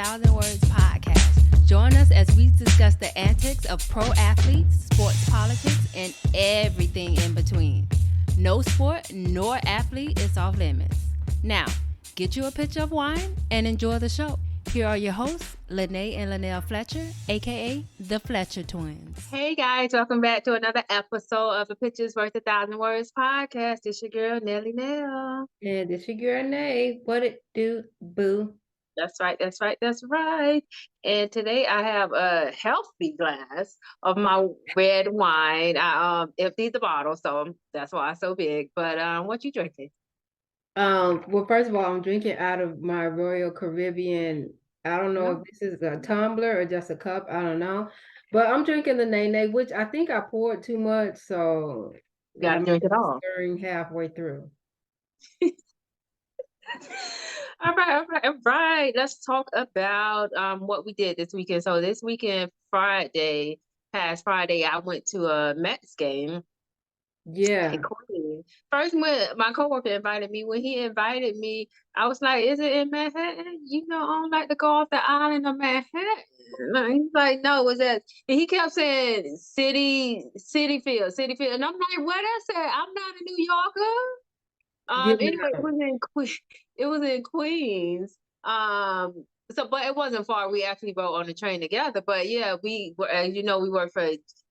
1,000 Words podcast. Join us as we discuss the antics of pro athletes, sports politics, and everything in between. No sport nor athlete is off limits. Now, get you a pitcher of wine and enjoy the show. Here are your hosts, Lene and Linnell Fletcher, aka the Fletcher Twins. Hey guys, welcome back to another episode of the Pictures Worth 1,000 Words podcast. It's your girl Nelly Nell. And this your girl Nay. What it do, boo? That's right. And today I have a healthy glass of my red wine. I emptied the bottle, so that's why it's so big. But what you drinking? Well, first of all, I'm drinking out of my Royal Caribbean. I don't know if this is a tumbler or just a cup. I don't know. But I'm drinking the Nene, which I think I poured too much, so Gotta drink it all. Stirring halfway through. All right. Let's talk about what we did this weekend. So this weekend, past Friday, I went to a Mets game. Yeah. First, when my coworker invited me, I was like, "Is it in Manhattan? I don't like to go off the island of Manhattan." And he's like, "No, was that?" And he kept saying, "City Field," and I'm like, "What I said? I'm not a New Yorker." Anyway, it was in Queens. But it wasn't far. We actually rode on the train together. But yeah, we were, as you know, we work for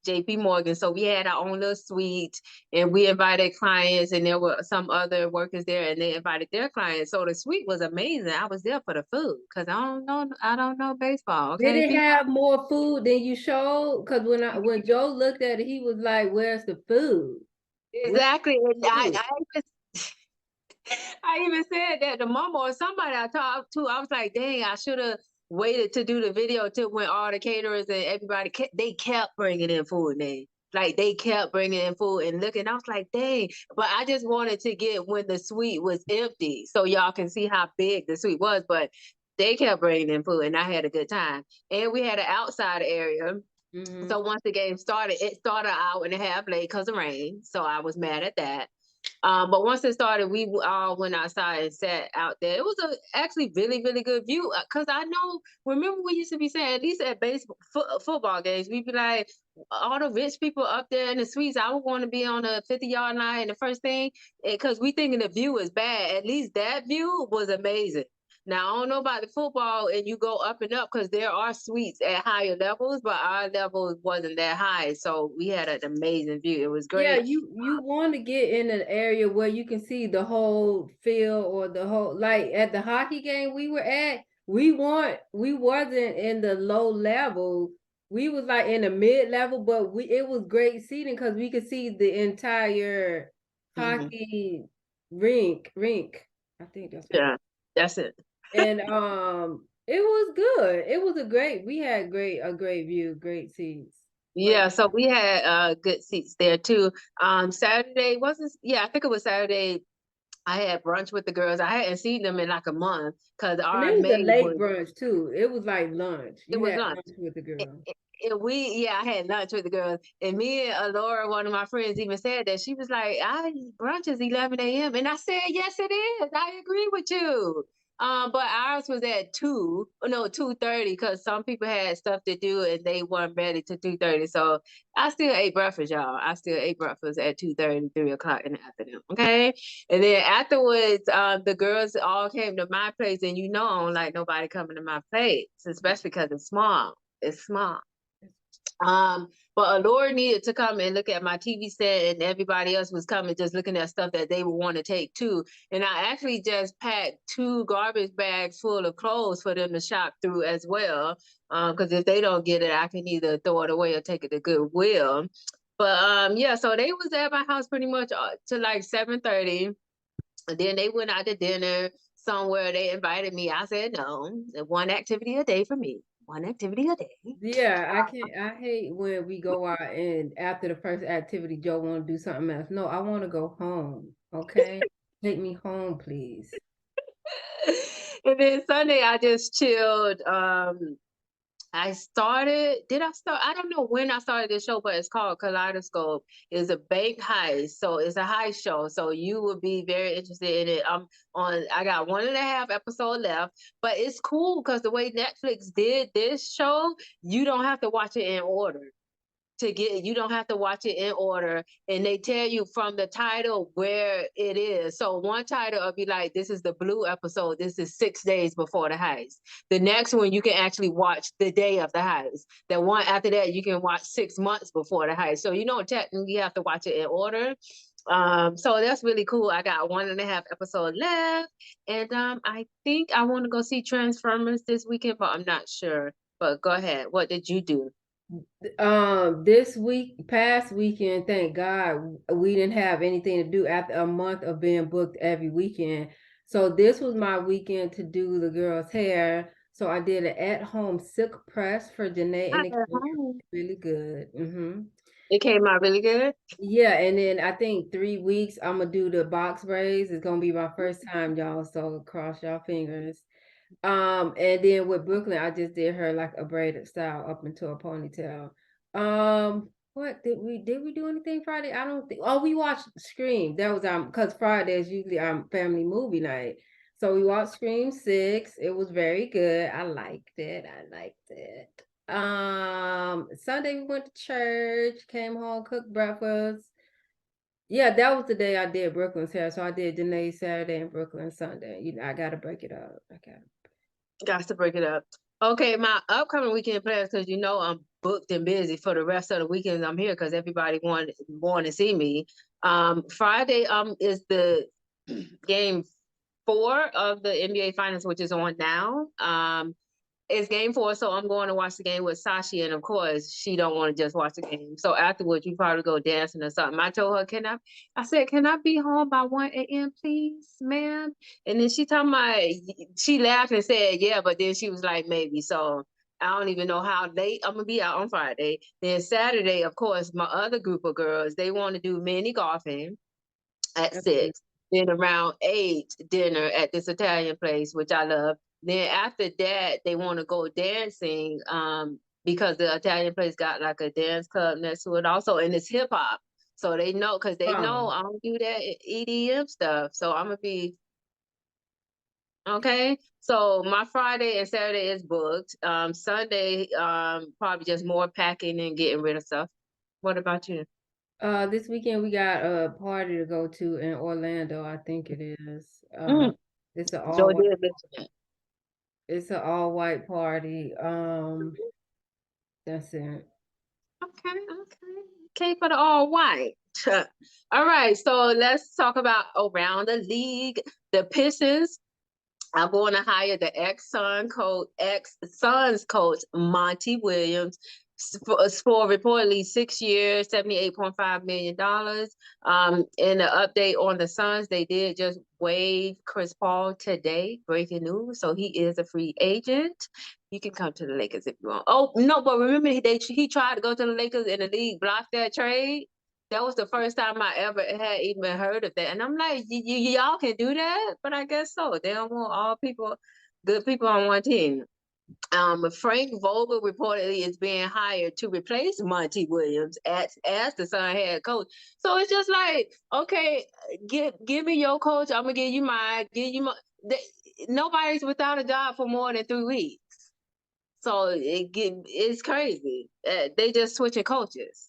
JP Morgan, so we had our own little suite, and we invited clients, and there were some other workers there, and they invited their clients. So the suite was amazing. I was there for the food because I don't know baseball. Okay? Did it have more food than you showed? Because when Joe looked at it, he was like, "Where's the food?" Exactly. And I even said that to Mama or somebody I talked to. I was like, dang, I should have waited to do the video till when all the caterers and everybody they kept bringing in food. They kept bringing in food and looking. I was like, dang. But I just wanted to get when the suite was empty so y'all can see how big the suite was. But they kept bringing in food and I had a good time. And we had an outside area. Mm-hmm. So once the game started, it started an hour and a half late because of rain. So I was mad at that. But once it started, we all went outside and sat out there. It was actually really, really good view. Because remember we used to be saying, at least at football games, we'd be like, all the rich people up there in the suites, I would want to be on the 50-yard line. And the first thing, because we thinking the view is bad, at least that view was amazing. Now, I don't know about the football and you go up and up because there are suites at higher levels, but our level wasn't that high. So we had an amazing view. It was great. Yeah, you want to get in an area where you can see the whole field or the whole, like at the hockey game we were at, we wasn't in the low level. We was like in the mid level, but it was great seating because we could see the entire hockey rink. I think that's it. And it was good. It was we had a great view, great seats. Yeah, so we had good seats there too. Saturday I think it was Saturday. I had brunch with the girls. I hadn't seen them in like a month because our it was a late brunch too. It was like lunch. It was lunch with the girls. I had lunch with the girls, and me and Laura, one of my friends, even said that. She was like, brunch is 11 a.m. And I said, yes, it is. I agree with you. But ours was at 2:30 because some people had stuff to do and they weren't ready to 2:30. So I still ate breakfast, y'all. I still ate breakfast at 2:30, 3 o'clock in the afternoon. Okay. And then afterwards, the girls all came to my place, and I don't like nobody coming to my place, especially because it's small. It's small. But Allure needed to come and look at my TV set, and everybody else was coming just looking at stuff that they would want to take too. And I actually just packed 2 garbage bags full of clothes for them to shop through as well. Because if they don't get it, I can either throw it away or take it to Goodwill. But so they was at my house pretty much to like 7:30. And then they went out to dinner somewhere. They invited me. I said no. 1 activity a day for me. 1 activity a day. Yeah, I hate when we go out and after the first activity, Joe want to do something else. No, I want to go home. Okay, take me home, please. And then Sunday, I just chilled. did I start? I don't know when I started this show, but it's called Kaleidoscope. It's a bank heist. So it's a heist show. So you would be very interested in it. I got 1.5 episode left, but it's cool because the way Netflix did this show, you don't have to watch it in order you don't have to watch it in order, and they tell you from the title where it is. So one title will be like, this is the blue episode, this is 6 days before the heist. The next one you can actually watch the day of the heist. The one after that you can watch 6 months before the heist. So you don't technically have to watch it in order. So that's really cool. I got 1.5 episode left, and I think I want to go see Transformers this weekend, but I'm not sure. But go ahead, what did you do? This past weekend, thank God we didn't have anything to do after a month of being booked every weekend. So this was my weekend to do the girls' hair. So I did an at-home silk press for Janae, and it came really good. It came out really good. Yeah, and then I think 3 weeks I'm gonna do the box braids. It's gonna be my first time, y'all. So cross y'all fingers. And then with Brooklyn, I just did her like a braided style up into a ponytail. What did we do anything Friday? I don't think. Oh, we watched Scream. That was because Friday is usually our family movie night. So we watched Scream 6. It was very good. I liked it. Sunday we went to church, came home, cooked breakfast. Yeah, that was the day I did Brooklyn's hair. So I did Janae Saturday and Brooklyn Sunday. I gotta break it up. Got to break it up. Okay, my upcoming weekend plans, because I'm booked and busy for the rest of the weekends. I'm here because everybody want to see me. Friday is the game 4 of the NBA Finals, which is on now. It's game 4, so I'm going to watch the game with Sashi, and of course, she don't want to just watch the game. So afterwards, you probably go dancing or something. I told her, I said, can I be home by 1 a.m., please, ma'am? And then she laughed and said, yeah, but then she was like, maybe. So I don't even know how late I'm going to be out on Friday. Then Saturday, of course, my other group of girls, they want to do mini golfing at 6. Then around 8, dinner at this Italian place, which I love. Then after that, they want to go dancing because the Italian place got like a dance club next to it also, and it's hip hop. So they know, because they know I don't do that EDM stuff. So I'm going to be, okay. So my Friday and Saturday is booked. Sunday, probably just more packing and getting rid of stuff. What about you? This weekend we got a party to go to in Orlando, I think it is. It's an Joe all white. did mention that. It's an all white party. That's it. Okay, for the all white. All right, so let's talk about around the league. The Pistons are going to hire the ex-Suns coach Monty Williams for reportedly 6 years, $78.5 million. In the update on the Suns, they did just waive Chris Paul today. Breaking news. So he is a free agent. You can come to the Lakers if you want. Oh no, but remember he tried to go to the Lakers and the league blocked that trade. That was the first time I ever had even heard of that. And I'm like, y'all can do that? But I guess so. They don't want good people on one team. Frank Vogel reportedly is being hired to replace Monty Williams as the Sun head coach. So it's just like, okay, give me your coach. I'm gonna give you mine. Nobody's without a job for more than 3 weeks. So it's crazy. They just switching coaches.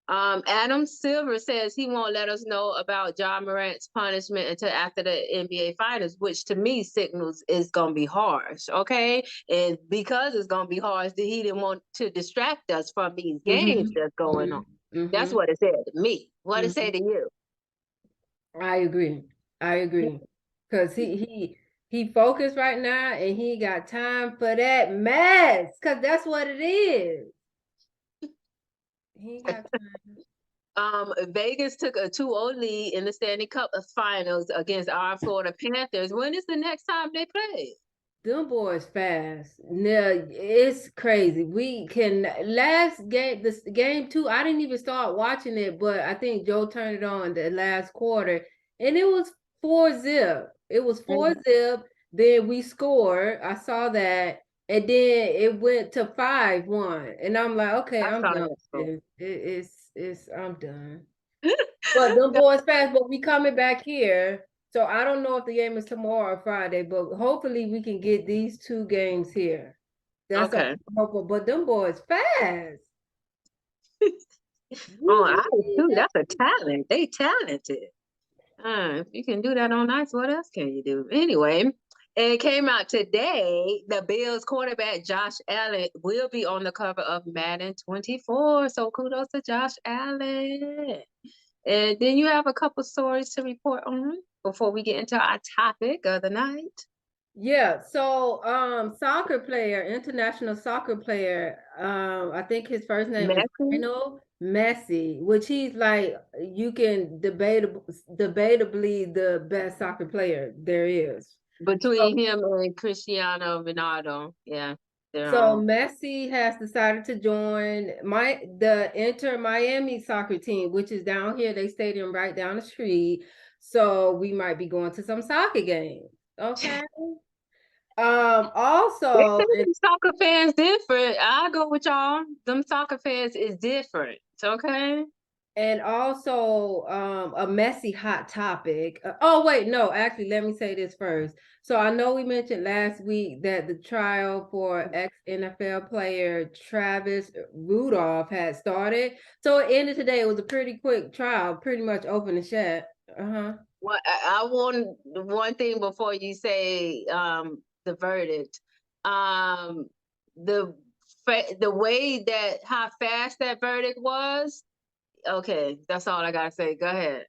Adam Silver says he won't let us know about Ja Morant's punishment until after the NBA Finals, which to me signals it's gonna be harsh, okay? And because it's gonna be harsh, he didn't want to distract us from these games that's going on. That's what it said to me. What it say to you? I agree. Because he focused right now, and he got time for that mess. Because that's what it is. He got time. Vegas took a 2-0 lead in the Stanley Cup Finals against our Florida Panthers. When is the next time they play? Them boys fast. No, it's crazy. Last game, this game 2, I didn't even start watching it, but I think Joe turned it on the last quarter, and it was 4-0. It was 4-0. Then we scored. I saw that, And then it went to 5-1. And I'm like, okay, I I'm saw done that. with this. It's I'm done. But them boys fast, but we coming back here. So I don't know if the game is tomorrow or Friday, but hopefully we can get these 2 games here. That's all Okay. I'm hoping. But them boys fast. Oh, I too. That's a talent. They talented. If you can do that on ice, what else can you do? Anyway, it came out today. The Bills quarterback Josh Allen will be on the cover of Madden 24. So kudos to Josh Allen. And then you have a couple stories to report on before we get into our topic of the night. Yeah, so soccer player, international soccer player, I think his first name is Messi, Lionel Messi, which he's like you can debatably the best soccer player there is. between him and Cristiano Ronaldo. Yeah, they're So on. Messi has decided to join the Inter Miami soccer team, which is down here. They stadium right down the street. So we might be going to some soccer games. Okay. They Also, say them soccer fans different. I go with y'all. Them soccer fans is different. Okay. and also a messy hot topic. Oh wait, no, actually, let me say this first. So I know we mentioned last week that the trial for ex-NFL player Travis Rudolph had started. So it ended today. It was a pretty quick trial, pretty much open and shut. Uh-huh. Well, I want one thing before you say the verdict. Um, the way that how fast that verdict was. Okay, that's all I gotta say. Go ahead.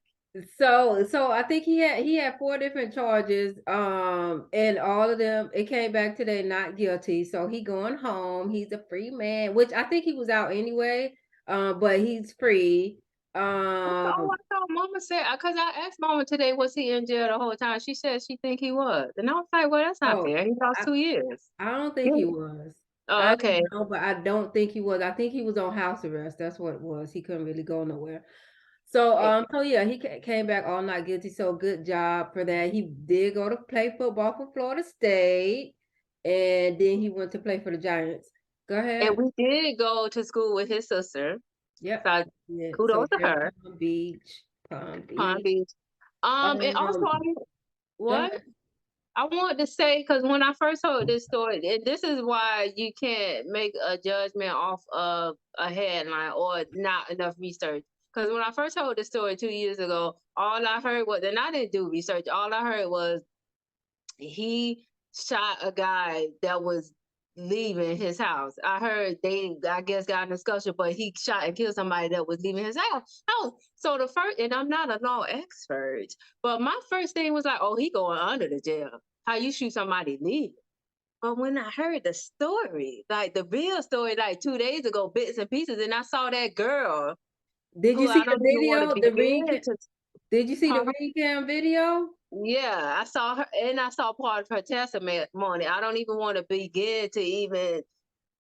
So I think he had 4 different charges, and all of them it came back today not guilty. So he going home. He's a free man, which I think he was out anyway. But he's free. Oh, I thought Mama said because I asked Mama today, was he in jail the whole time? She said she think he was, and I was like, well, that's not Oh, fair. He lost I, 2 years. I don't think Yeah. he was. Oh, I okay. don't know, but I don't think he was. I think he was on house arrest. That's what it was. He couldn't really go nowhere. So, so yeah, he came back all not guilty. So good job for that. He did go to play football for Florida State, and then he went to play for the Giants. Go And ahead. we did go to school with his sister. Yep. So Yeah. So kudos to they're her. Palm Beach, Palm Palm Beach. Beach. And also, Go what? ahead. I want to say, because when I first heard this story, and this is why you can't make a judgment off of a headline or not enough research. Because when I first heard this story 2 years ago, all I heard was, and I didn't do research, all I heard was he shot a guy that was leaving his house. I heard they, I guess, got in a discussion, but he shot and killed somebody that was leaving his house. So the first, and I'm not a law expert, but my first thing was like, oh, he going under the jail. How you shoot somebody leaving? But when I heard the story, like the real story, like 2 days ago, bits and pieces, and I saw that girl Did you who see I the don't even want to video? begin to. Did you see the Huh? recam video? Yeah, I saw her, and I saw part of her testimony. I don't even want to begin to even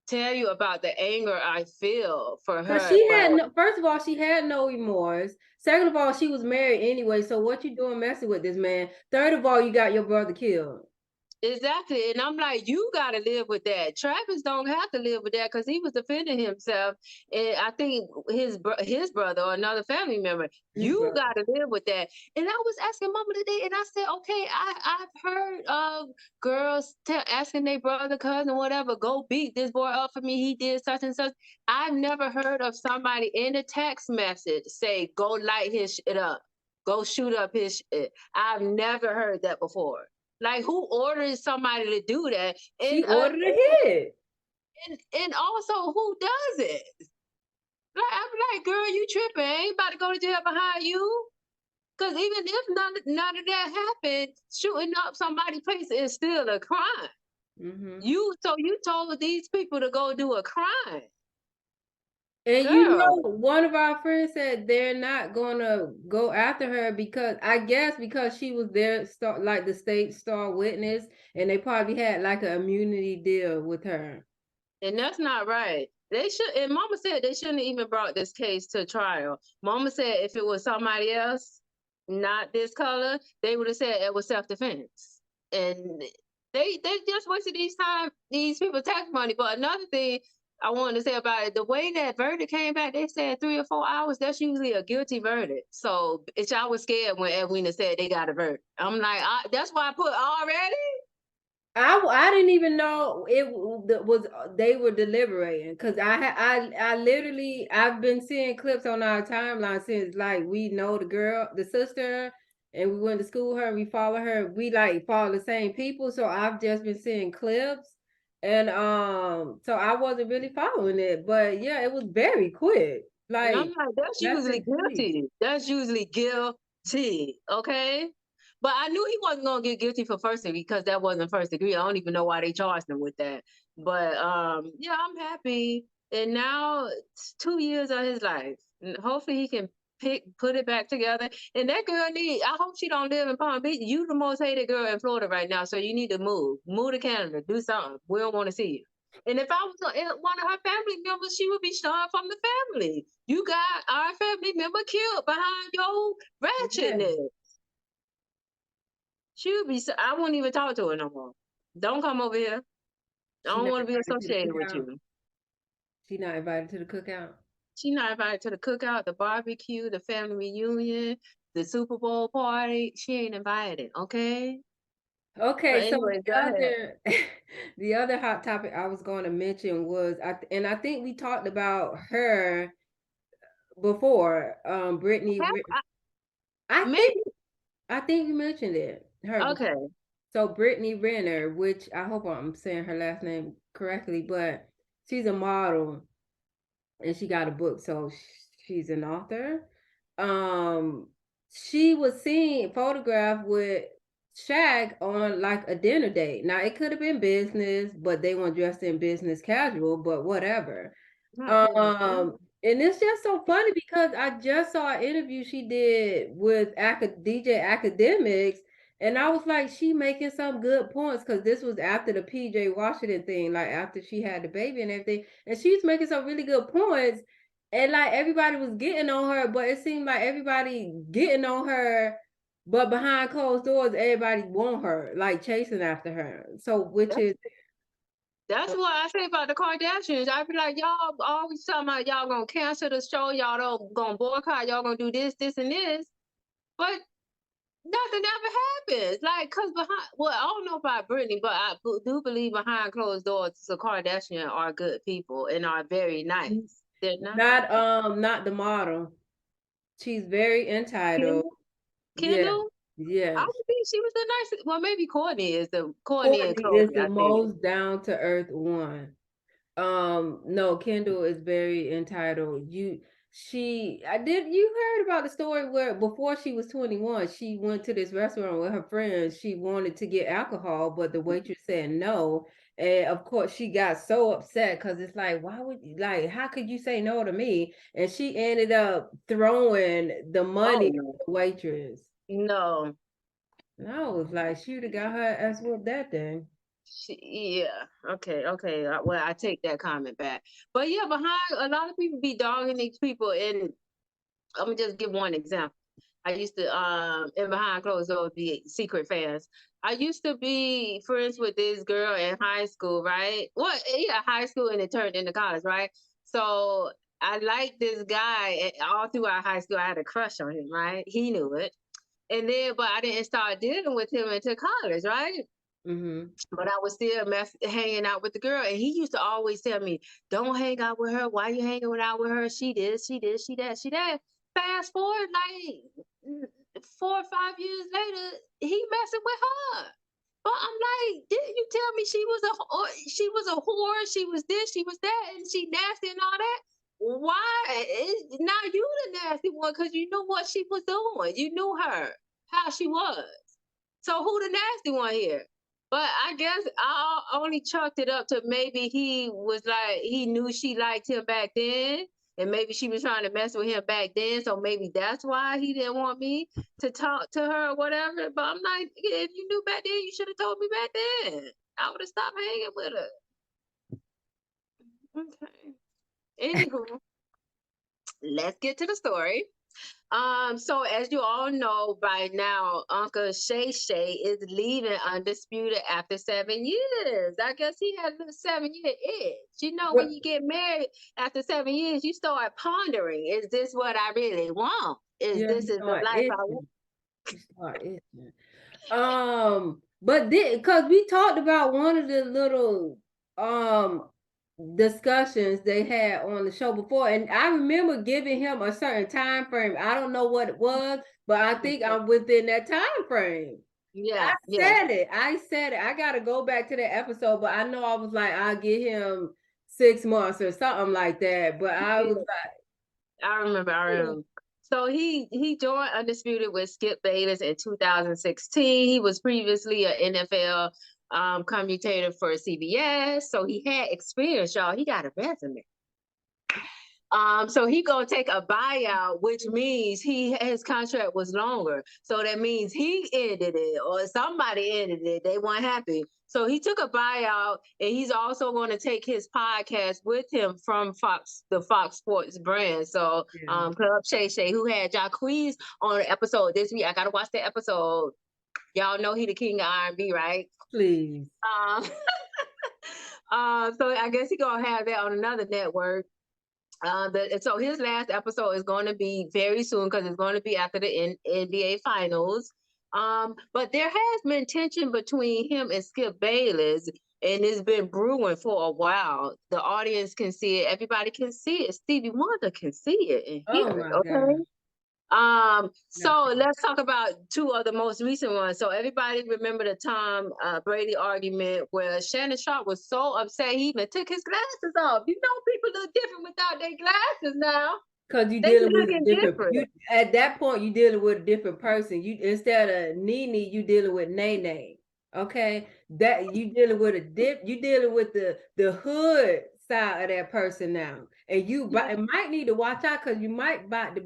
tell you about the anger I feel for Cause her. she But had no, first of all, she had no remorse. Second of all, she was married anyway. So what you doing messing with this man? Third of all, you got your brother killed. exactly, and I'm like, you got to live with that. Travis don't have to live with that because he was defending himself, and I think his brother or another family member. His You brother. got to live with that. And I was asking Mama today, and I said, okay, I've heard of girls asking their brother, cousin, whatever, go beat this boy up for me. He did such and such. I've never heard of somebody in a text message say, go light his shit up, go shoot up his shit. I've never heard that before. Like, who orders somebody to do that? She ordered a hit. And also, who does it? Like, I'm like, girl, you tripping? I ain't about to go to jail behind you. Because even if none of that happened, shooting up somebody's place is still a crime. Mm-hmm. You told these people to go do a crime, And girl. one of our friends said they're not gonna go after her because I guess because she was their star, like the state star witness, and they probably had like an immunity deal with her. And that's not right. They should. And Mama said they shouldn't have even brought this case to trial. Mama said if it was somebody else, not this color, they would have said it was self defense. And They just wasted these people tax money. But another thing I wanted to say about it, the way that verdict came back, they said 3 or 4 hours. That's usually a guilty verdict. So I was scared when Edwina said they got a verdict. I'm like, that's why I put already. I didn't even know it was they were deliberating, because I literally I've been seeing clips on our timeline since, like, we know the sister, and we went to school with her, we follow her, we like follow the same people, so I've just been seeing clips, and so I wasn't really following it, but yeah, it was very quick. And I'm Like, like, that's less usually than 2 weeks. guilty. That's usually guilty. Okay. But I knew he wasn't gonna get guilty for first degree because that wasn't first degree. I don't even know why they charged him with that. But yeah, I'm happy. And now it's 2 years of his life. And hopefully he can put it back together. And that girl I hope she don't live in Palm Beach. You the most hated girl in Florida right now. So you need to move. Move to Canada. Do something. We don't want to see you. And if I was one of her family members, she would be shunned from the family. You got our family member killed behind your ratchetness. She would be. I wouldn't even talk to her no more. Don't come over here. I She don't not want to be invited to the associated with cookout. you. She not invited to the cookout. She not invited to the cookout, the barbecue, the family reunion, the Super Bowl party. She ain't invited. Okay. But Okay, so anyway, go ahead. the other hot topic I was going to mention was, and I think we talked about her before, Brittany. I think Maybe. I think you mentioned her before. Okay. So Brittany Renner, which I hope I'm saying her last name correctly, but she's a model and she got a book, so she's an author. Um, she was seen photographed with Shaq on like a dinner date. Now it could have been business, but they weren't dressed in business casual, but whatever. Not business. And it's just so funny because I just saw an interview she did with DJ Academics, and I was like, she making some good points, because this was after the PJ Washington thing, like after she had the baby and everything, and she's making some really good points, and like everybody was getting on her, but it seemed like everybody getting on her, but behind closed doors, everybody want her, like chasing after her. So which is That's what I say about the Kardashians. I be like, y'all always talking about y'all gonna cancel the show, y'all don't gonna boycott, y'all gonna do this, this, and this, but nothing ever happens. Like, cause I don't know about Britney, but I do believe behind closed doors, the Kardashians are good people and are very nice. They're not. not the model. She's very entitled. Kendall, Yeah, Kendall. I yes. would think she was the nicest. Well, maybe Courtney and Courtney is Chloe. the I think. most down to earth one. No, Kendall is very entitled. You heard about the story where before she was 21, she went to this restaurant with her friends. She wanted to get alcohol, but the waitress said no. And of course, she got so upset because it's like, why would you, like, how could you say no to me? And she ended up throwing the money Oh at no, the waitress. no. And I was like, she would have got her ass whooped that day. Yeah. Okay. Well, I take that comment back. But yeah, behind a lot of people be dogging these people, and I'm gonna just give one example. I used to in behind closed doors be secret fans. I used to be friends with this girl in high school, right? Well, yeah, high school, and it turned into college, right? So I liked this guy all throughout high school. I had a crush on him, right? He knew it. And then, but I didn't start dealing with him until college, right? Mm-hmm. But I was still hanging out with the girl, and he used to always tell me, "Don't hang out with her. Why you hanging out with her? She this, she this, she that, she that." Fast forward, like 4 or 5 years later, he messing with her. But I'm like, didn't you tell me she was a whore? She was this, she was that, and she nasty and all that. Why now you the nasty one? Because you knew what she was doing. You knew her how she was. So who the nasty one here? But I guess I only chalked it up to maybe he was like he knew she liked him back then, and maybe she was trying to mess with him back then. So maybe that's why he didn't want me to talk to her or whatever. But I'm like, yeah, if you knew back then, you should have told me back then. I would have stopped hanging with her. Okay. Anywho, let's get to the story. So as you all know by now, Uncle Shay Shay is leaving Undisputed after 7 years. I guess he had a little 7 year itch. You know, when What? you get married after 7 years, you start pondering, is this what I really want? Is Yeah, this you is the start life I want? itching. You start itching. But because we talked about one of the little discussions they had on the show before, and I remember giving him a certain time frame. I don't know what it was, but I think I'm within that time frame. Yeah, I yeah. said it. I said it. I gotta go back to the episode, but I know I was like, I'll give him 6 months or something like that. But I was I remember. like, So he joined Undisputed with Skip Bayless in 2016. He was previously an NFL commentator for CBS, so he had experience, y'all. He got a resume. So he gonna take a buyout, which means his contract was longer. So that means he ended it, or somebody ended it. They weren't happy. So he took a buyout, and he's also going to take his podcast with him from Fox, the Fox Sports brand. So yeah, Club Shay Shay, who had Jacquees on the episode this week. I gotta watch the episode. Y'all know he the king of R&B, right? please. Um, so I guess he gonna have that on another network. So his last episode is going to be very soon because it's going to be after the NBA Finals. But there has been tension between him and Skip Bayless, and it's been brewing for a while. The audience can see it. Everybody can see it. Stevie Wonder can see it and Oh hear it. my Okay. God. So let's talk about two of the most recent ones. So everybody remember the Tom Brady argument where Shannon Sharpe was so upset he even took his glasses off. You know, people look different without their glasses now. Because you They be dealing with a looking different, different. you at that point you dealing with a different person. You instead of Nene, you dealing with Nene. Okay, that you dealing with you dealing with the hood side of that person now, and you might need to watch out because you might about to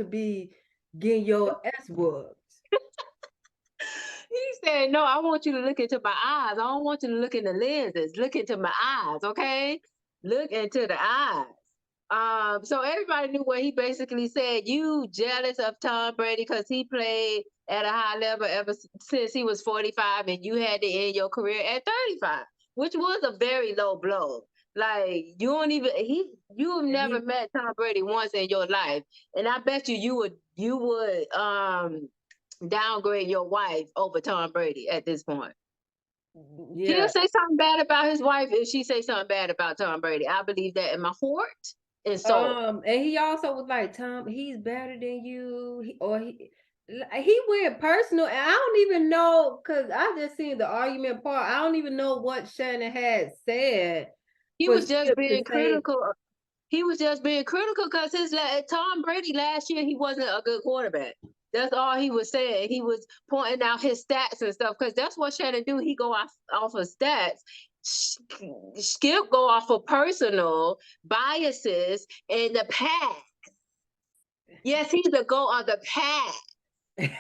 be getting your S whooped. He said, "No, I want you to look into my eyes. I don't want you to look in the lenses. Look into my eyes, okay? Look into the eyes." So everybody knew what he basically said. You jealous of Tom Brady because he played at a high level ever since he was 45, and you had to end your career at 35, which was a very low blow. Like you've And never he met Tom Brady once in your life, and I bet you would downgrade your wife over Tom Brady at this point. He'll yeah. say something bad about his wife if she say something bad about Tom Brady. I believe that in my heart and soul. And he also was like, Tom, he's better than you. He went personal, and I don't even know because I just seen the argument part. I don't even know what Shannon had said He for was just Skip to being say. critical. He was just being critical because Tom Brady last year he wasn't a good quarterback. That's all he was saying. He was pointing out his stats and stuff because that's what Shannon do. He go off of stats. Skip go off of personal biases in the past. Yes, he's the goat of the past.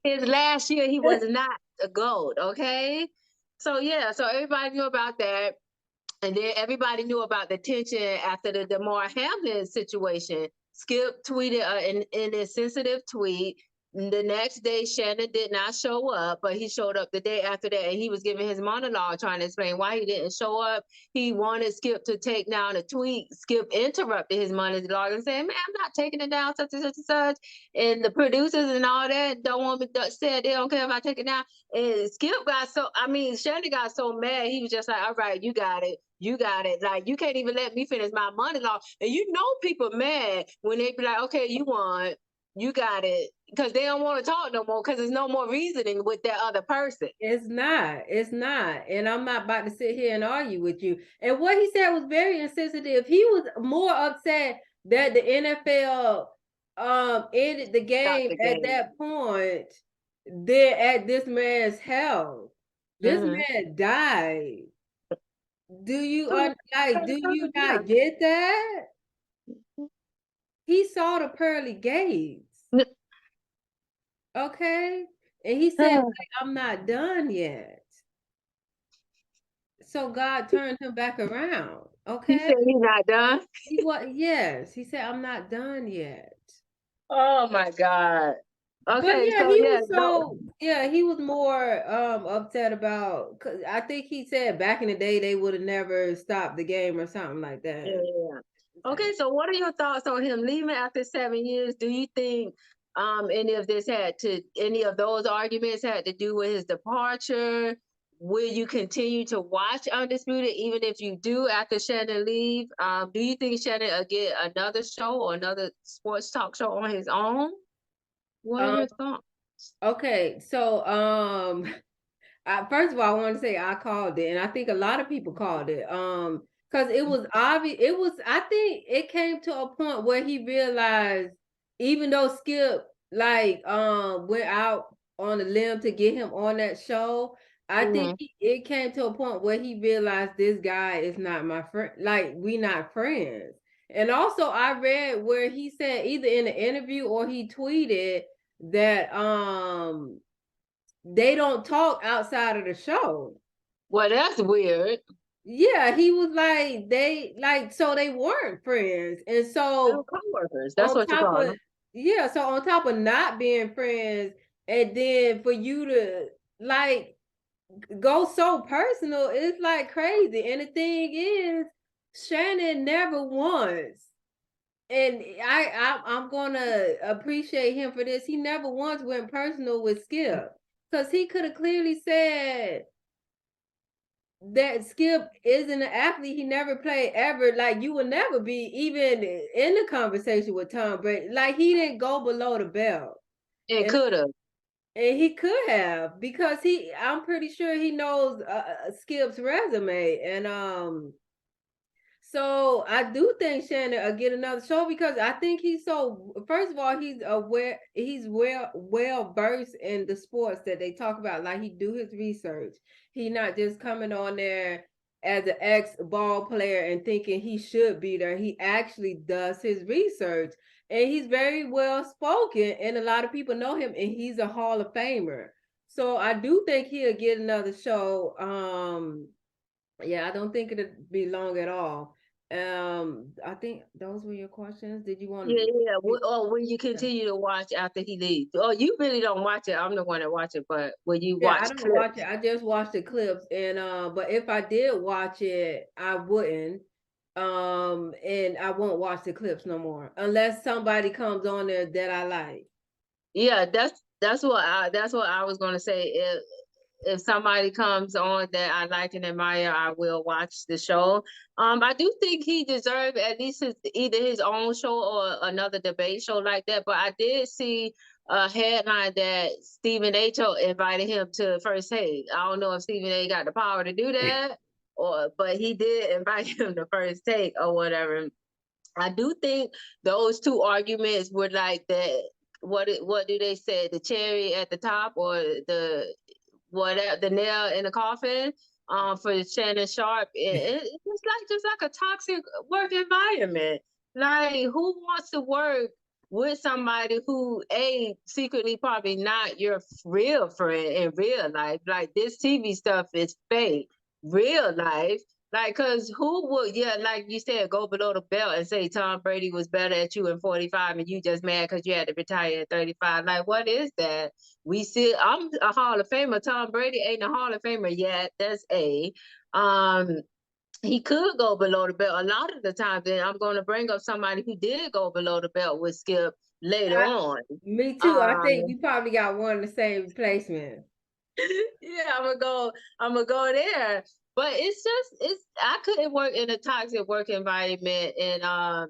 His last year he was not a goat. Okay, so yeah, so everybody knew about that. And then everybody knew about the tension after the Damar Hamlin situation. Skip tweeted an insensitive tweet. The next day, Shannon did not show up, but he showed up the day after that, and he was giving his monologue trying to explain why he didn't show up. He wanted Skip to take down a tweet. Skip interrupted his monologue and said, "Man, I'm not taking it down, such and such and such." And the producers and all that don't want me said they don't care if I take it down. And Skip got Shannon got so mad, he was just like, "All right, you got it. You got it. Like, you can't even let me finish my monologue." And you know people mad when they be like, "Okay, you won. You got it." Because they don't want to talk no more because there's no more reasoning with that other person. It's not. It's not. And I'm not about to sit here and argue with you. And what he said was very insensitive. He was more upset that the NFL ended the Stop game the at game. that point than at this man's health. This Mm-hmm. man died. Do you do you Yeah. not get that? He saw the pearly gates. Okay? And he said, "Wait, I'm not done yet." So God turned him back around. He Okay. said he's not done. Yes. He said, "I'm not done yet." Oh my God. But Okay, yeah, so he yeah, was no. so yeah, he was more upset about, 'cause I think he said back in the day they would have never stopped the game or something like that. Yeah. Okay, so what are your thoughts on him leaving after 7 years? Do you think any of those arguments had to do with his departure? Will you continue to watch Undisputed even if you do after Shannon leave? Do you think Shannon will get another show or another sports talk show on his own? What are Um your thoughts? okay, so first of all, I want to say I called it, and I think a lot of people called it. Because it was obvious. It was. I think it came to a point where he realized, even though Skip went out on a limb to get him on that show, I think Mhm. it came to a point where he realized this guy is not my friend. Like, we not friends. And also, I read where he said either in an interview or he tweeted that they don't talk outside of the show. Well, that's weird. Yeah, he was like so they weren't friends. And They're so coworkers. That's on what you top call of them. yeah, so on top of not being friends, and then for you to like go so personal, it's like crazy. And the thing is, Shannon never once, and I'm gonna appreciate him for this. He never once went personal with Skip, because he could have clearly said that Skip isn't an athlete. He never played ever. Like, you would never be even in the conversation with Tom Brady. Like, he didn't go below the belt. It And could have. and he could have, because I'm pretty sure he knows Skip's resume. And so I do think Shannon get another show, because I think he's so. First of all, he's aware. He's well versed in the sports that they talk about. Like, he do his research. He not just coming on there as an ex ball player and thinking he should be there. He actually does his research, and he's very well spoken. And a lot of people know him, and he's a Hall of Famer. So I do think he'll get another show. Yeah, I don't think it'll be long at all. I think those were your questions. Did you want Yeah, to? yeah. Or will you continue to watch after he leaves? Oh, you really don't watch it. I'm the one that watch it, but will you Yeah, I watch don't watch it. clips? I just watched the clips, and but if I did watch it, I wouldn't. And I won't watch the clips no more unless somebody comes on there that I like. Yeah, that's what I was gonna say. If somebody comes on that I like and admire, I will watch the show. I do think he deserved at least either his own show or another debate show like that. But I did see a headline that Stephen A. invited him to First Take. I don't know if Stephen A. got the power to do that, but he did invite him to First Take or whatever. I do think those two arguments were like that. What do they say? The cherry at the top, or the nail in the coffin? For Shannon Sharpe, it's like just like a toxic work environment. Like, who wants to work with somebody who secretly probably not your real friend in real life? Like, this TV stuff is fake. Real life, like, cause who would, yeah, like you said, go below the belt and say Tom Brady was better at you in 45 and you just mad because you had to retire at 35. Like, what is that? I'm a Hall of Famer. Tom Brady ain't a Hall of Famer yet. That's A. Um, he could go below the belt a lot of the time. Then I'm going to bring up somebody who did go below the belt with Skip later I, on. Me too. I think Um, we probably got one in the same replacement. yeah, I'm gonna go there. But I couldn't work in a toxic work environment, and I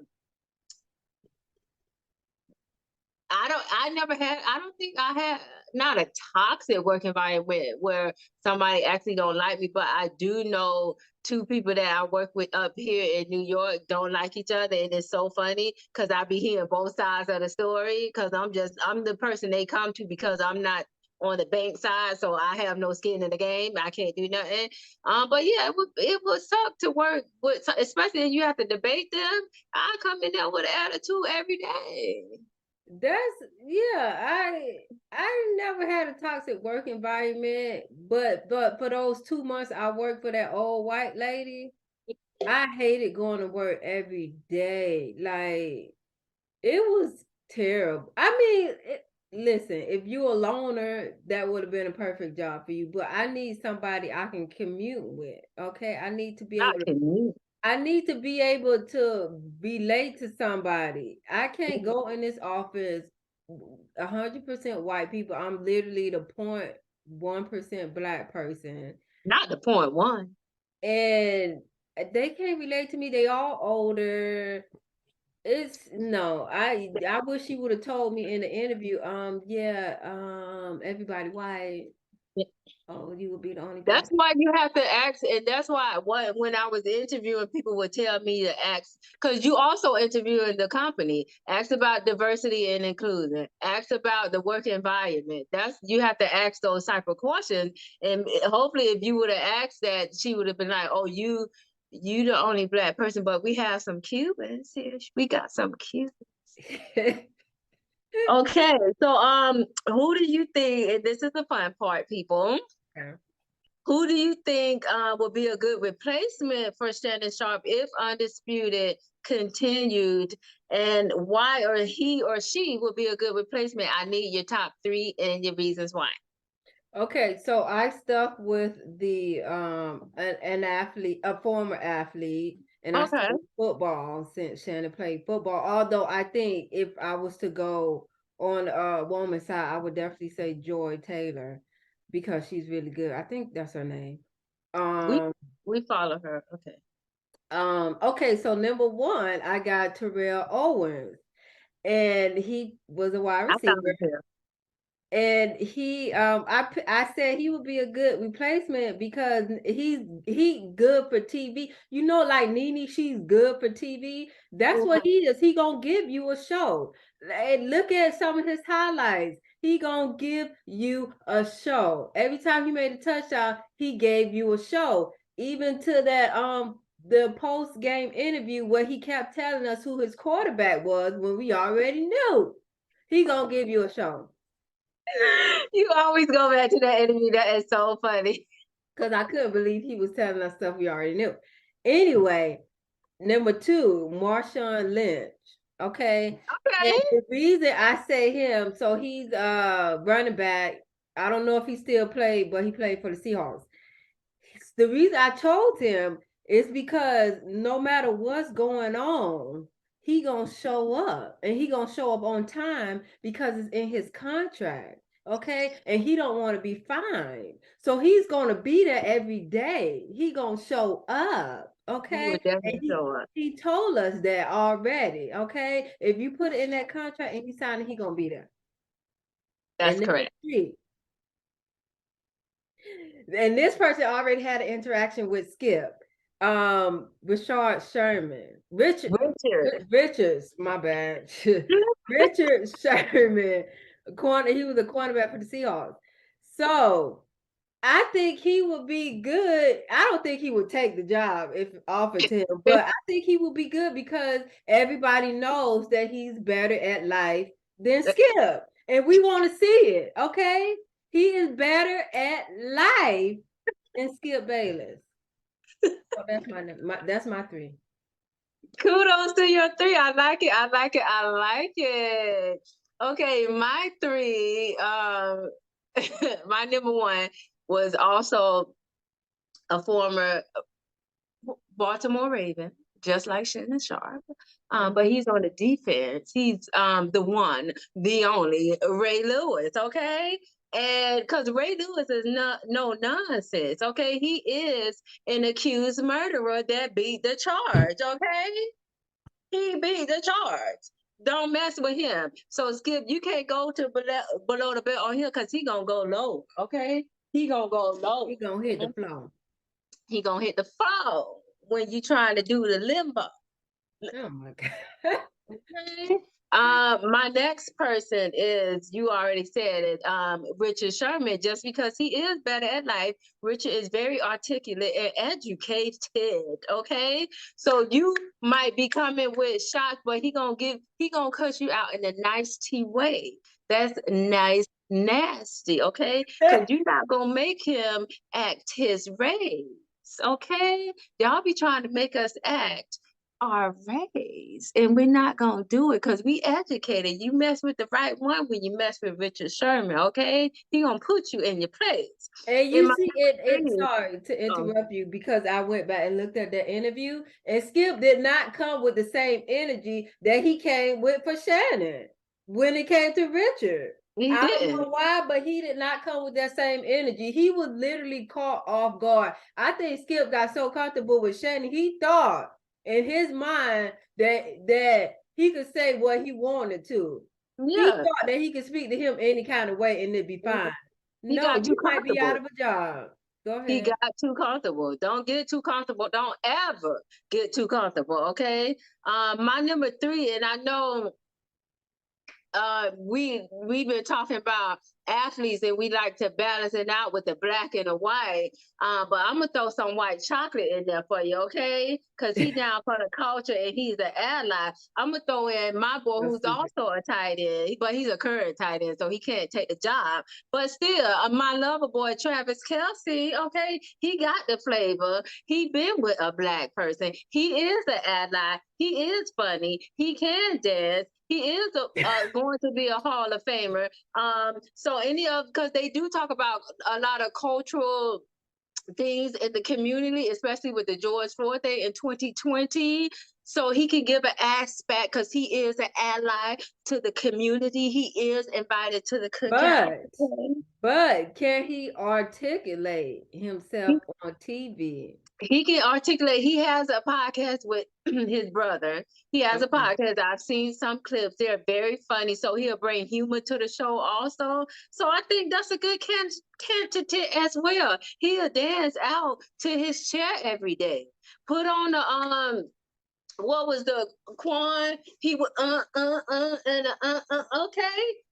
don't think I had not a toxic work environment where somebody actually don't like me, but I do know two people that I work with up here in New York don't like each other, and it's so funny because I be hearing both sides of the story because I'm the person they come to because I'm not on the bank side, so I have no skin in the game. I can't do nothing. But yeah, it would suck to work with, especially if you have to debate them. I come in there with an attitude every day. That's yeah, I never had a toxic work environment, but for those 2 months I worked for that old white lady, I hated going to work every day. Like, it was Terrible. I mean, listen, if you a loner, that would have been a perfect job for you. But I need somebody I can commute with. Okay, I need to be Not able to. can I need to be able to relate to somebody. I can't go in this office 100% white people. I'm literally the 0.1% black person, not the point one. and they can't relate to me. They all older. It's no, I wish he would have told me in the interview, yeah, everybody white. Oh, you would be the only That's black. why you have to ask, and that's why when I was interviewing, people would tell me to ask, because you also interviewing the company. Ask about diversity and inclusion. Ask about the work environment. That's you have to ask those type of questions, and hopefully, if you would have asked that, she would have been like, "Oh, you the only black person, but we have some Cubans here. We got some Cubans." Okay, so who do you think? And this is the fun part, people. Okay. Who do you think would be a good replacement for Shannon Sharpe if Undisputed continued, and why or he or she would be a good replacement? I need your top three and your reasons why. Okay, so I stuck with the an athlete, a former athlete, and I stuck Okay. with football since Shannon played football. Although I think if I was to go on a woman's side, I would definitely say Joy Taylor because she's really good. I think that's her name. We Um, we follow her. Okay. okay, so number one, I got Terrell Owens, and he was a wide I found receiver. her. And I said he would be a good replacement because he good for TV. You know, like Nene, she's good for TV. That's what he is. He gonna give you a show. And look at some of his highlights. He gonna give you a show. Every time he made a touchdown, he gave you a show. Even to that the post game interview where he kept telling us who his quarterback was when we already knew. He gonna give you a show. You always go back to that interview. That is so funny. Because I couldn't believe he was telling us stuff we already knew. Anyway, number two, Marshawn Lynch. Okay. And Okay. the reason I say him, so he's running back. I don't know if he still played, but he played for the Seahawks. The reason I chose him is because no matter what's going on, he gonna show up and he gonna show up on time because it's in his contract. Okay, and he don't want to be fined, so he's gonna be there every day. He gonna show up. He Okay, would and definitely show up. he told us that already. Okay, if you put it in that contract and he signed it, he gonna be there. That's And number correct. three, and this person already had an interaction with Skip. Richard Sherman. Richard. Richards, my bad. Richard Sherman. He was a cornerback for the Seahawks. So I think he would be good. I don't think he would take the job if offered to him, but I think he would be good because everybody knows that he's better at life than Skip. And we want to see it. Okay. He is better at life than Skip Bayless. So that's my three. Kudos to your three. I like it. I like it. I like it. Okay, my three. My number one was also a former Baltimore Raven, just like Shannon Sharpe. But he's on the defense. He's the one, the only Ray Lewis. Okay. And because Ray Lewis is not no nonsense, okay? He is an accused murderer that beat the charge, okay? He beat the charge. Don't mess with him. So Skip, you can't go to below the belt on him because he gonna go low. Okay, he gonna go low. He gonna hit the floor. He gonna hit the floor when you trying to do the limbo. Oh my god. Okay. My next person is, you already said it, Richard Sherman. Just because he is better at life, Richard is very articulate and educated. Okay, so you might be coming with shots, but he gonna cuss you out in a nice tea way. That's nice, nasty. Okay, because you're not gonna make him act his race. Okay, y'all be trying to make us act are raised, and we're not gonna do it because we educated. You mess with the right one when you mess with Richard Sherman, okay? He gonna put you in your place. And In you my see it, opinion, sorry to oh, interrupt you, because I went back and looked at that interview, and Skip did not come with the same energy that he came with for Shannon when it came to Richard. he I don't didn't. know why, but he did not come with that same energy. He was literally caught off guard. I think Skip got so comfortable with Shannon, he thought in his mind that he could say what he wanted to. He Yeah, thought that he could speak to him any kind of way and it'd be fine. he No, got too you might be out comfortable. of a job. Go He ahead. got too comfortable. Don't get too comfortable. Don't ever get too comfortable. Okay. My number three, and I know we've been talking about athletes and we like to balance it out with the black and the white. But I'm gonna throw some white chocolate in there for you, okay? Because he's down for the culture and he's an ally. I'm gonna throw in my boy That's who's stupid. also a tight end, but he's a current tight end, so he can't take the job. But still, my lover boy Travis Kelsey, okay, he got the flavor. He been with a black person. He is an ally. He is funny. He can dance. He is going to be a Hall of Famer. So because they do talk about a lot of cultural things in the community, especially with the George Floyd thing in 2020. So he can give an aspect because he is an ally to the community. He is invited to the cookout. But can he articulate himself on TV? He can articulate. He has a podcast with his brother. He has a Okay. podcast. I've seen some clips. They're very funny. So he'll bring humor to the show also. So I think that's a good candidate as well. He'll dance out to his chair every day. Put on the what was the Quan? He would okay.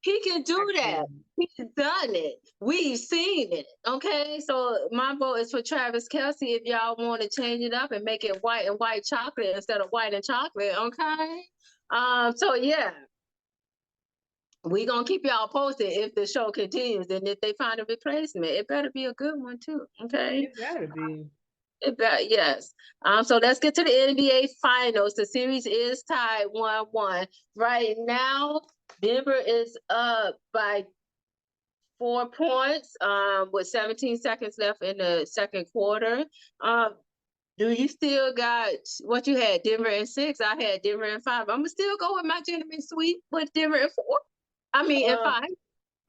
He can do that. He's done it. We've seen it. Okay. So my vote is for Travis Kelsey if y'all want to change it up and make it white and white chocolate instead of white and chocolate. Okay. So yeah. We're gonna keep y'all posted if the show continues and if they find a replacement. It better be a good one too. Okay. It gotta be. Yes. So let's get to the NBA Finals. The series is tied 1-1. Right now, Denver is up by 4 points with 17 seconds left in the second quarter. Do you still got what you had? Denver in 6. I had Denver in 5. I'm gonna still go with my gentleman sweep with Denver in 4. I mean in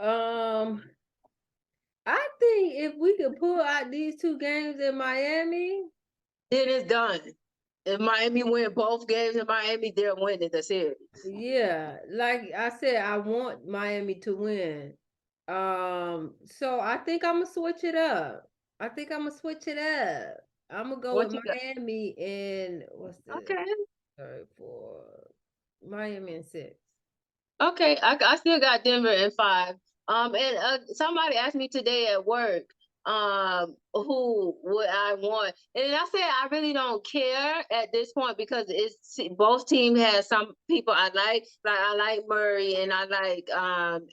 5. I think if we could pull out these two games in Miami, Then it's done. If Miami win both games in Miami, they're winning the series. yeah, like I said, I want Miami to win. So I think I'm gonna switch it up. I'm gonna go What with you got? Miami and what's the Okay. third for Miami and 6. Okay, I still got Denver in 5. And somebody asked me today at work, who would I want? And I said I really don't care at this point because it's both teams has some people I like. Like I like Murray and I like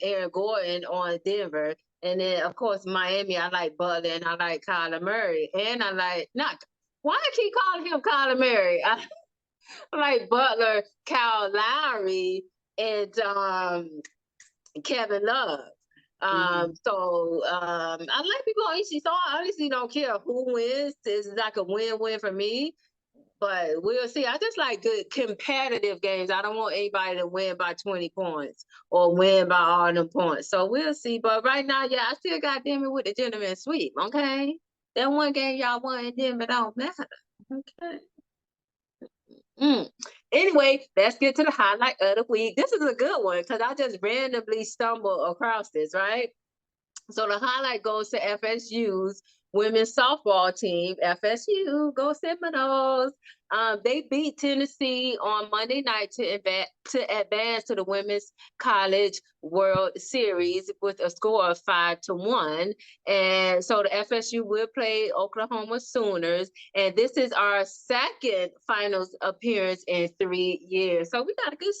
Aaron Gordon on Denver. And then of course Miami, I like Butler and I like Kyler Murray. And I like not why I keep calling him Kyler Murray? I like Butler, Kyle Lowry, and Kevin Love. I like people on each, so I honestly don't care who wins. It's like a win-win for me. But we'll see. I just like good competitive games. I don't want anybody to win by 20 points or win by all them points. So we'll see. But right now, yeah, I still got Denver with the gentleman sweep. Okay. That one game y'all won in Denver don't matter. Okay. Anyway, let's get to the highlight of the week. This is a good one because I just randomly stumbled across this, right? So the highlight goes to FSU's women's softball team. FSU, go Seminoles. They beat Tennessee on Monday night to advance to the Women's College World Series with a score of 5-1. And so the FSU will play Oklahoma Sooners. And this is our second finals appearance in 3 years. So we got a good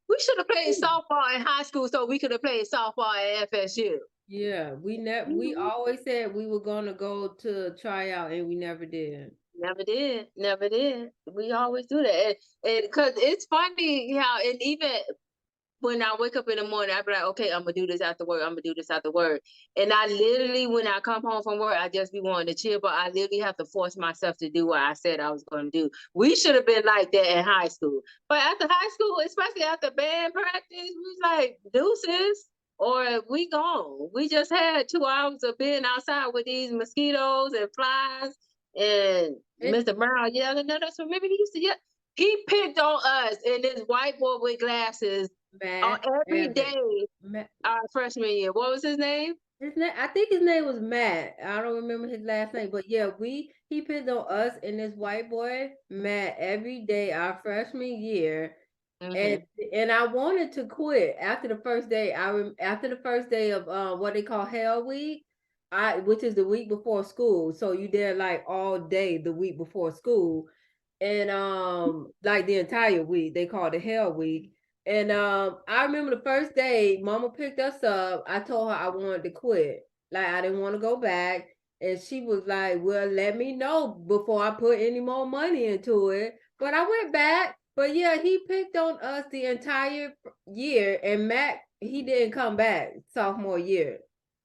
we should have played softball in high school so we could have played softball at FSU. Yeah, we always said we were gonna go to tryout and we never did. Never did. Never did. We always do that. And because it's funny how, and even when I wake up in the morning, I be like, okay, I'm gonna do this after work. I'm gonna do this after work. And I literally, when I come home from work, I just be wanting to chill, but I literally have to force myself to do what I said I was gonna do. We should have been like that in high school. But after high school, especially after band practice, we was like deuces, or we gone. We just had 2 hours of being outside with these mosquitoes and flies and And Mr. Brown yelling at us. Remember he used to yell? He picked on us and this white boy with glasses on Matt every Evans. day Matt, our freshman year. What was his name? his name, I think his name was Matt. I don't remember his last name, but yeah, he picked on us and this white boy, Matt, every day our freshman year. And Mm-hmm. and I wanted to quit after the first day. After the first day of what they call Hell Week, which is the week before school. So you there like all day the week before school, and like the entire week. They call it Hell Week. And I remember the first day, Mama picked us up. I told her I wanted to quit. Like I didn't want to go back. And she was like, well, let me know before I put any more money into it. But I went back. But yeah, he picked on us the entire year. And Mac, he didn't come back sophomore year.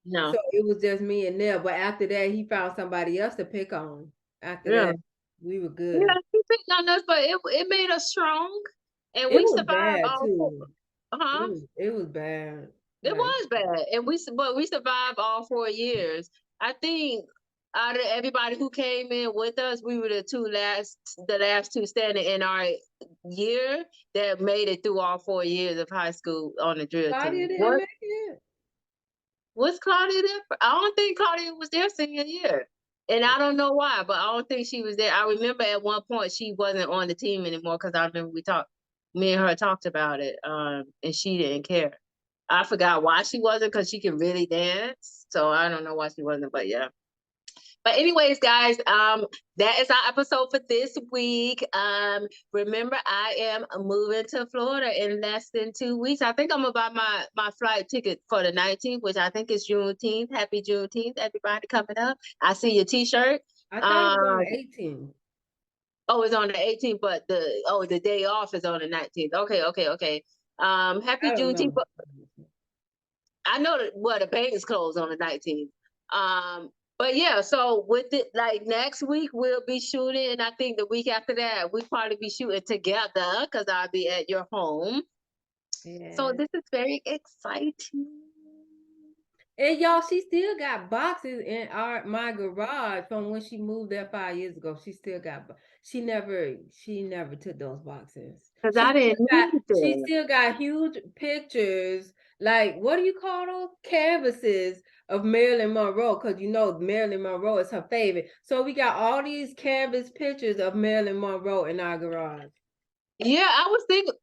No. So it was just me and Nell. But after that, he found somebody else to pick on. After Yeah. that, we were Yeah, good. he picked on us, but it made us strong. And It we was survived bad all four. too. Uh-huh. It was bad. It Like was bad. And but we survived all 4 years. I think out of everybody who came in with us, we were the last two standing in our year that made it through all 4 years of high school on the drill Claudia team. didn't What make it. Was Claudia there? I don't think Claudia was there senior year. And I don't know why, but I don't think she was there. I remember at one point she wasn't on the team anymore because I remember me and her talked about it, and she didn't care. I forgot why she wasn't because she can really dance. So I don't know why she wasn't, but yeah. But anyways, guys, that is our episode for this week. Remember, I am moving to Florida in less than 2 weeks. I think I'm gonna buy my flight ticket for the 19th, which I think is Juneteenth. Happy Juneteenth, everybody coming up. I see your T-shirt. I thought it was on Um, the 18th. oh, it's on the 18th, but the day off is on the 19th. Okay, okay, okay. Happy I don't Juneteenth. know. I know that the bank is closed on the 19th. But yeah, so with it, like next week we'll be shooting, and I think the week after that we'll probably be shooting together because I'll be at your home. So Yeah. this is very exciting. And y'all, she still got boxes in my garage from when she moved there 5 years ago. She still got. She never took those boxes. Because I didn't need She them. still got huge pictures. Like what do you call those canvases of Marilyn Monroe? Because you know Marilyn Monroe is her favorite. So we got all these canvas pictures of Marilyn Monroe in our garage. Yeah, I was thinking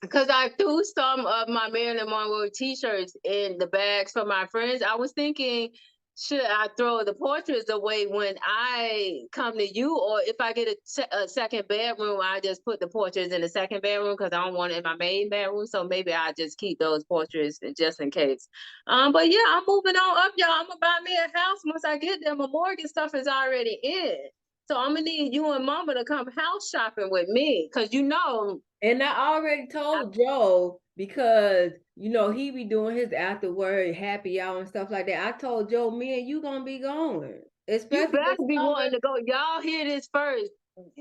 because I threw some of my Marilyn Monroe T-shirts in the bags for my friends. I was thinking, should I throw the portraits away when I come to you, or if I get a second bedroom, I just put the portraits in the second bedroom because I don't want it in my main bedroom. So maybe I just keep those portraits just in case. But yeah, I'm moving on up, y'all. I'm gonna buy me a house once I get there. My mortgage stuff is already in. So I'm gonna need you and Mama to come house shopping with me, cause you know. And I already told Joe because you know he be doing his after work happy hour and stuff like that. I told Joe, me and you gonna be going, You especially this better be summer. wanting to go. Y'all hear this first,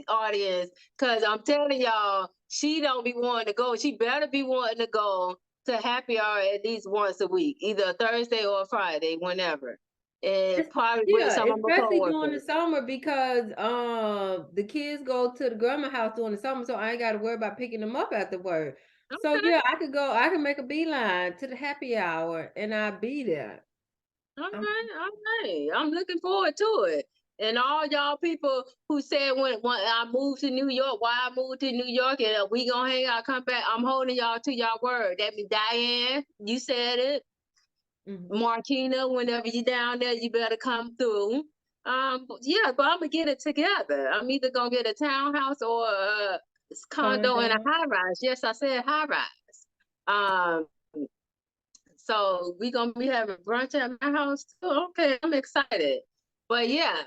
audience, because I'm telling y'all, she don't be wanting to go. She better be wanting to go to happy hour at least once a week, either a Thursday or a Friday, whenever. And probably bring Yeah, some of my especially during the coworkers. summer because the kids go to the grandma house during the summer, so I ain't got to worry about picking them up after work. So Okay, yeah, I can make a beeline to the happy hour and I'll be there. all I'm right, all right. I'm looking forward to it. And all y'all people who said when I moved to New York, why I moved to New York, and we gonna hang out, come back. I'm holding y'all to y'all word. That be Diane. You said it. mhm. Martina, whenever you down there, you better come through. Yeah, but I'm gonna get it together. I'm either gonna get a townhouse or a condo and a Condo. high rise. Yes, I said high rise. Um, so we gonna be having brunch at my house too. Okay, I'm excited. But yeah,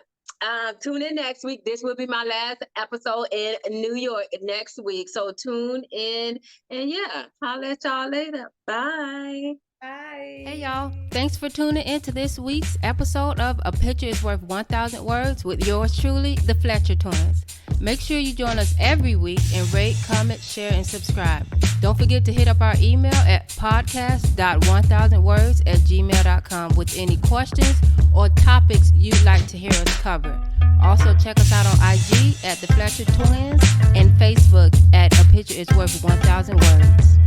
Tune in next week. This will be my last episode in New York next week. So tune in, and yeah, I'll let y'all later. Bye. Bye. Hey y'all, thanks for tuning in to this week's episode of A Picture is Worth 1,000 Words with yours truly, the Fletcher Twins. Make sure you join us every week and rate, comment, share, and subscribe. Don't forget to hit up our email at podcast.1000words@gmail.com with any questions or topics you'd like to hear us cover. Also, check us out on IG at the Fletcher Twins and Facebook at A Picture is Worth 1,000 Words.